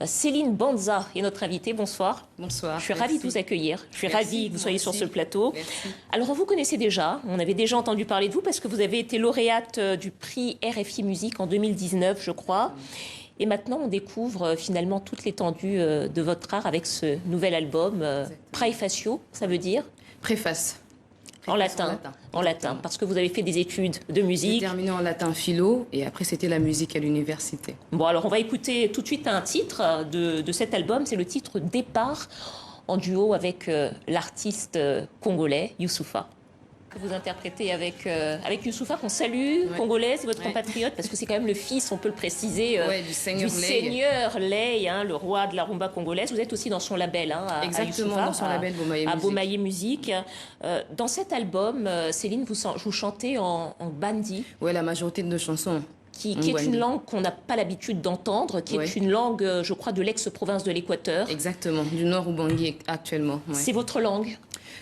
Céline Banza est notre invitée. Bonsoir. Bonsoir. Je suis ravie de vous accueillir. Je suis ravie que vous soyez sur ce plateau. Merci. Alors, on vous connaissait déjà. On avait déjà entendu parler de vous parce que vous avez été lauréate du prix RFI Musique en 2019, je crois. Et maintenant, on découvre finalement toute l'étendue de votre art avec ce nouvel album, Praefatio, ça veut dire Préface. En latin, parce que vous avez fait des études de musique. J'ai terminé en latin philo et après c'était la musique à l'université. Bon, alors on va écouter tout de suite un titre de cet album, c'est le titre Départ, en duo avec l'artiste congolais Youssoupha. Que vous interprétez avec Youssoupha, qu'on salue, congolais, c'est votre compatriote, parce que c'est quand même le fils, on peut le préciser, du Seigneur Lay, le roi de la rumba congolaise. Vous êtes aussi dans son label, exactement, dans son label Bomaye Musique. Dans cet album, Céline, vous chantez en bandi. Oui, la majorité de nos chansons. Qui est une langue qu'on n'a pas l'habitude d'entendre, qui est une langue, je crois, de l'ex-province de l'Équateur. Exactement, du nord Ubangi actuellement. Ouais. C'est votre langue?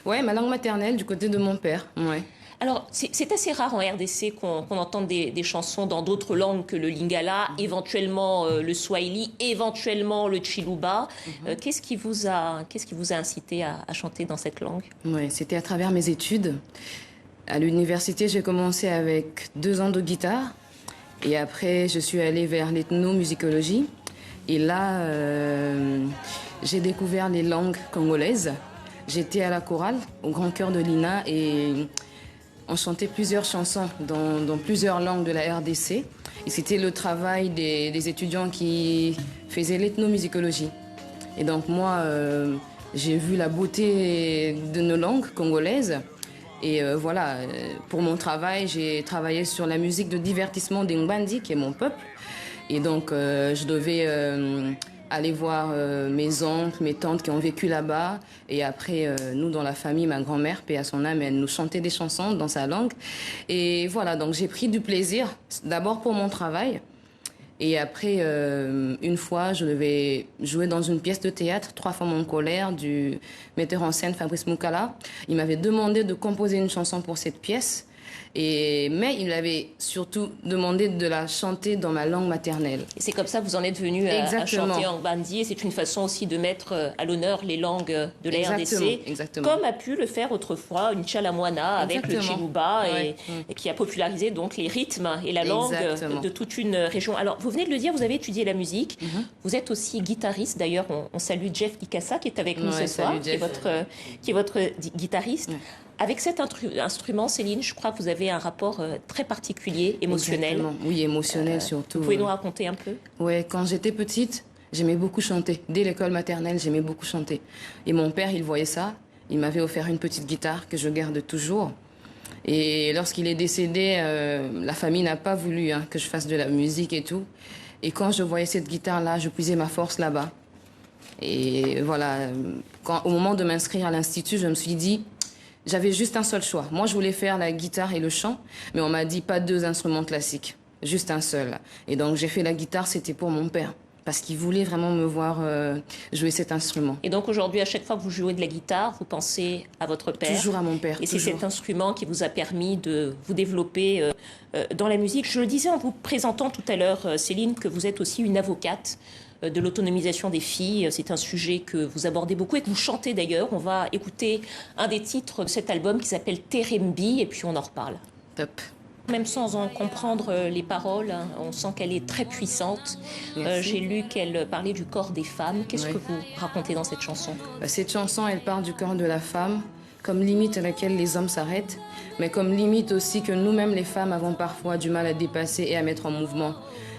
Oui, ma langue maternelle du côté de mon père. Ouais. Alors, c'est assez rare en RDC qu'on entende des chansons dans d'autres langues que le lingala, éventuellement le swahili, éventuellement le chiluba. Qu'est-ce qui vous a incité à chanter dans cette langue? Oui, c'était à travers mes études. À l'université, j'ai commencé avec 2 ans de guitare. Et après, je suis allée vers l'ethnomusicologie. Et là, j'ai découvert les langues congolaises. J'étais à la chorale, au Grand Chœur de l'INA, et on chantait plusieurs chansons dans plusieurs langues de la RDC. Et c'était le travail des étudiants qui faisaient l'ethnomusicologie. Et donc moi, j'ai vu la beauté de nos langues congolaises. Et voilà, pour mon travail, j'ai travaillé sur la musique de divertissement des Mbandi, qui est mon peuple. Et donc, je devais aller voir mes oncles, mes tantes qui ont vécu là-bas. Et après, nous, dans la famille, ma grand-mère, paix à son âme, elle nous chantait des chansons dans sa langue. Et voilà, donc j'ai pris du plaisir, d'abord pour mon travail. Et après, une fois, je devais jouer dans une pièce de théâtre, 3 femmes en colère, du metteur en scène Fabrice Moukala. Il m'avait demandé de composer une chanson pour cette pièce. Mais il m'avait surtout demandé de la chanter dans ma langue maternelle. Et c'est comme ça que vous en êtes venu à chanter en bandi. Et c'est une façon aussi de mettre à l'honneur les langues de la RDC. Exactement. Comme a pu le faire autrefois une Chalamwana avec le Chiluba, et qui a popularisé donc les rythmes et la langue de toute une région. Alors, vous venez de le dire, vous avez étudié la musique. Vous êtes aussi guitariste. D'ailleurs, on salue Jeff Ikassa qui est avec nous ce soir, qui est votre guitariste. Avec cet instrument, Céline, je crois que vous avez un rapport très particulier, émotionnel. Exactement. Oui, émotionnel surtout. Vous pouvez nous raconter un peu? Oui, quand j'étais petite, j'aimais beaucoup chanter. Dès l'école maternelle, j'aimais beaucoup chanter. Et mon père, il voyait ça. Il m'avait offert une petite guitare que je garde toujours. Et lorsqu'il est décédé, la famille n'a pas voulu que je fasse de la musique et tout. Et quand je voyais cette guitare-là, je puisais ma force là-bas. Et voilà, au moment de m'inscrire à l'institut, je me suis dit... J'avais juste un seul choix. Moi, je voulais faire la guitare et le chant, mais on m'a dit pas 2 instruments classiques, juste un seul. Et donc, j'ai fait la guitare, c'était pour mon père, parce qu'il voulait vraiment me voir jouer cet instrument. Et donc, aujourd'hui, à chaque fois que vous jouez de la guitare, vous pensez à votre père? Toujours à mon père. Et c'est cet instrument qui vous a permis de vous développer dans la musique. Je le disais en vous présentant tout à l'heure, Céline, que vous êtes aussi une avocate de l'autonomisation des filles. C'est un sujet que vous abordez beaucoup et que vous chantez d'ailleurs. On va écouter un des titres de cet album qui s'appelle Terembi et puis on en reparle. Top. Même sans en comprendre les paroles, on sent qu'elle est très puissante. J'ai lu qu'elle parlait du corps des femmes. Qu'est-ce que vous racontez dans cette chanson? Cette chanson, elle parle du corps de la femme comme limite à laquelle les hommes s'arrêtent, mais comme limite aussi que nous-mêmes, les femmes, avons parfois du mal à dépasser et à mettre en mouvement.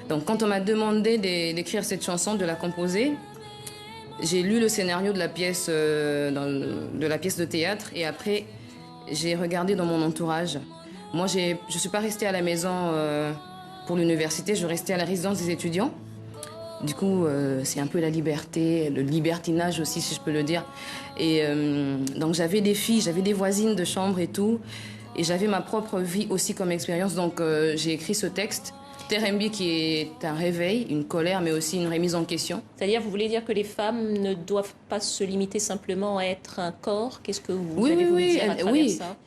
Donc quand on m'a demandé d'écrire cette chanson, de la composer, j'ai lu le scénario de la pièce de théâtre et après j'ai regardé dans mon entourage. Moi, je ne suis pas restée à la maison pour l'université, je restais à la résidence des étudiants. Du coup, c'est un peu la liberté, le libertinage aussi, si je peux le dire. Et donc j'avais des filles, j'avais des voisines de chambre et tout. Et j'avais ma propre vie aussi comme expérience. Donc j'ai écrit ce texte. Terembi qui est un réveil, une colère, mais aussi une remise en question. C'est-à-dire, vous voulez dire que les femmes ne doivent pas se limiter simplement à être un corps? Qu'est-ce que vous allez vous dire à travers ça?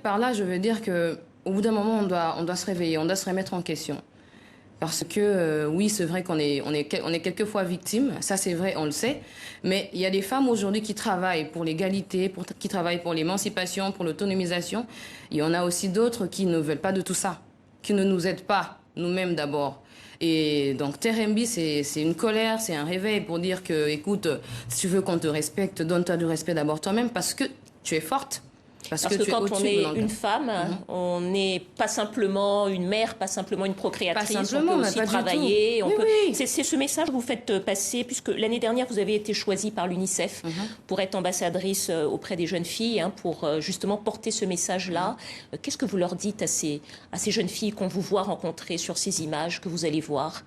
Par là, je veux dire qu'au bout d'un moment, on doit se réveiller, on doit se remettre en question. Parce que oui, c'est vrai qu'on est quelquefois victime, ça c'est vrai, on le sait, mais il y a des femmes aujourd'hui qui travaillent pour l'égalité, qui travaillent pour l'émancipation, pour l'autonomisation. Il y en a aussi d'autres qui ne veulent pas de tout ça, qui ne nous aident pas, nous-mêmes d'abord. Et donc Terembi, c'est une colère, c'est un réveil pour dire que, écoute, si tu veux qu'on te respecte, donne-toi du respect d'abord toi-même parce que tu es forte. Parce que quand on est une femme, on n'est pas simplement une mère, pas simplement une procréatrice, on peut aussi travailler. C'est ce message que vous faites passer, puisque l'année dernière, vous avez été choisie par l'UNICEF pour être ambassadrice auprès des jeunes filles, pour justement porter ce message-là. Qu'est-ce que vous leur dites à ces jeunes filles qu'on vous voit rencontrer sur ces images que vous allez voir?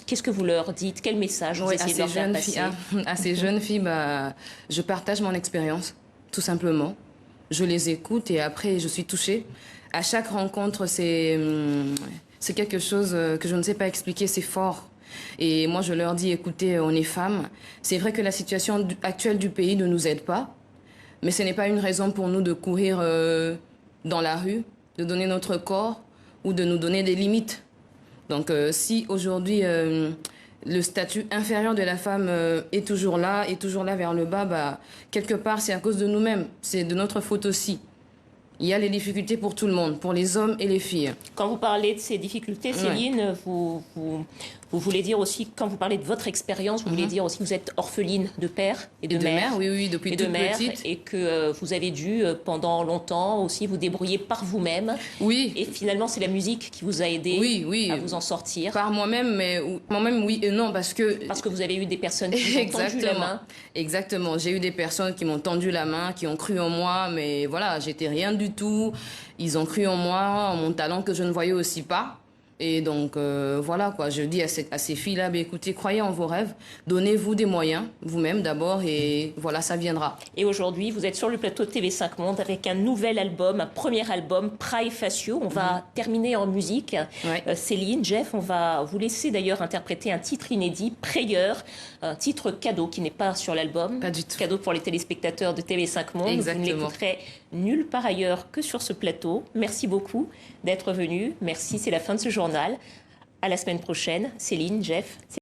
Qu'est-ce que vous leur dites? Quel message vous essayez de leur faire passer? À ces jeunes filles, je partage mon expérience. Tout simplement. Je les écoute et après, je suis touchée. À chaque rencontre, c'est quelque chose que je ne sais pas expliquer, c'est fort. Et moi, je leur dis, écoutez, on est femmes. C'est vrai que la situation actuelle du pays ne nous aide pas, mais ce n'est pas une raison pour nous de courir dans la rue, de donner notre corps ou de nous donner des limites. Donc, si aujourd'hui... le statut inférieur de la femme est toujours là vers le bas, quelque part, c'est à cause de nous-mêmes. C'est de notre faute aussi. Il y a les difficultés pour tout le monde, pour les hommes et les filles. Quand vous parlez de ces difficultés, Céline, vous voulez dire aussi, quand vous parlez de votre expérience, vous voulez dire aussi que vous êtes orpheline de père et de mère. Oui, depuis toute petite. Et que vous avez dû, pendant longtemps aussi, vous débrouiller par vous-même. Oui. Et finalement, c'est la musique qui vous a aidé à vous en sortir. Par moi-même, mais moi-même, oui et non, parce que... Parce que vous avez eu des personnes qui vous ont tendu la main. Exactement. J'ai eu des personnes qui m'ont tendu la main, qui ont cru en moi, mais voilà, j'étais rien du tout. Ils ont cru en moi, en mon talent que je ne voyais aussi pas. Et donc, voilà, quoi. Je dis à ces filles-là, écoutez, croyez en vos rêves, donnez-vous des moyens, vous-même d'abord, et voilà, ça viendra. Et aujourd'hui, vous êtes sur le plateau de TV5 Monde avec un nouvel album, un premier album, Prae Facio. On va terminer en musique. Céline, Jeff, on va vous laisser d'ailleurs interpréter un titre inédit, Prayer, un titre cadeau qui n'est pas sur l'album. Pas du tout. Cadeau pour les téléspectateurs de TV5 Monde. Exactement. Vous ne l'écouterez nulle part ailleurs que sur ce plateau. Merci beaucoup d'être venu. Merci, c'est la fin de ce journal. À la semaine prochaine. Céline, Jeff.